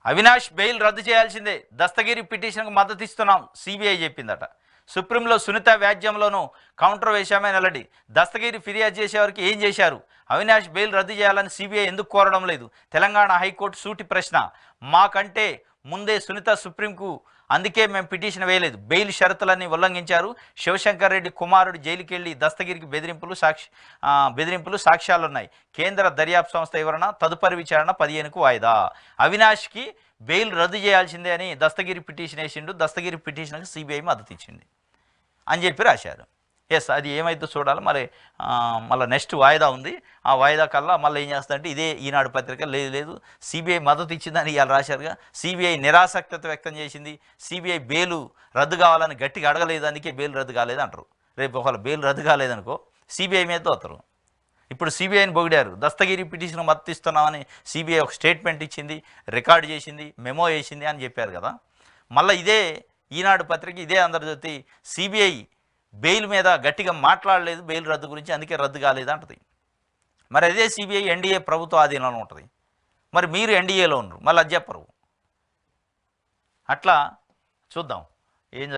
Avinash bail రద్దు చేయాల్సిందే, దస్తగిరి పిటిషన్కు మద్దతు ఇస్తున్నాం సిబిఐ చెప్పిందట. సుప్రీంలో సునీత వ్యాజ్యంలోనూ కౌంటర్ వేశామే వెల్లడి. దస్తగిరి ఫిర్యాదు చేసేవారికి ఏం చేశారు? అవినాష్ బెయిల్ రద్దు చేయాలని సిబిఐ ఎందుకు కోరడం లేదు? తెలంగాణ హైకోర్టు సూటి ప్రశ్న. మాకంటే ముందే సునీత సుప్రీంకు, అందుకే మేము పిటిషన్ వేయలేదు. బెయిల్ షరతులన్నీ ఉల్లంఘించారు. శివశంకర్ రెడ్డి కుమారుడు జైలుకి వెళ్ళి దస్తగిరికి బెదిరింపులు సాక్ష్యాలున్నాయి. కేంద్ర దర్యాప్తు సంస్థ వివరణ, తదుపరి విచారణ 15కు వాయిదా. అవినాష్కి బెయిల్ రద్దు చేయాల్సిందే అని దస్తగిరి పిటిషన్ వేసిండు. దస్తగిరి పిటిషన్కి సిబిఐ మద్దతు ఇచ్చింది అని చెప్పి రాశారు. ఎస్, అది ఏమైతే చూడాలి మరి. మళ్ళీ నెక్స్ట్ వాయిదా ఉంది. ఆ వాయిదా కల్లా మళ్ళీ ఏం చేస్తారంటే ఇదే ఈనాడు పత్రిక లేదు సిబిఐ మద్దతు ఇచ్చిందని ఇవాళ రాశారుగా. సిబిఐ నిరాసక్తత వ్యక్తం చేసింది. సిబిఐ బెయిల్ రద్దు కావాలని గట్టిగా అడగలేదు, అందుకే బెయిల్ రద్దు కాలేదు అంటారు. రేపు ఒకవేళ బెయిల్ రద్దు కాలేదనుకో సిబిఐ మీద తోతారు. ఇప్పుడు సిబిఐని పొగిడారు. దస్తగిరి పిటిషన్ మద్దతు ఇస్తున్నామని సిబిఐ ఒక స్టేట్మెంట్ ఇచ్చింది, రికార్డు చేసింది, మెమో వేసింది అని చెప్పారు కదా. మళ్ళీ ఇదే ఈనాడు పత్రిక, ఇదే ఆంధ్రజ్యోతి సిబిఐ బెయిల్ మీద గట్టిగా మాట్లాడలేదు, బెయిల్ రద్దు గురించి, అందుకే రద్దు కాలేదు అంటది. మరి అదే సిబిఐ ఎన్డీఏ ప్రభుత్వ ఆధీనంలో ఉంటుంది. మరి మీరు ఎన్డీఏలో ఉన్నారు, మళ్ళీ అది చెప్పరు. అట్లా చూద్దాం ఏం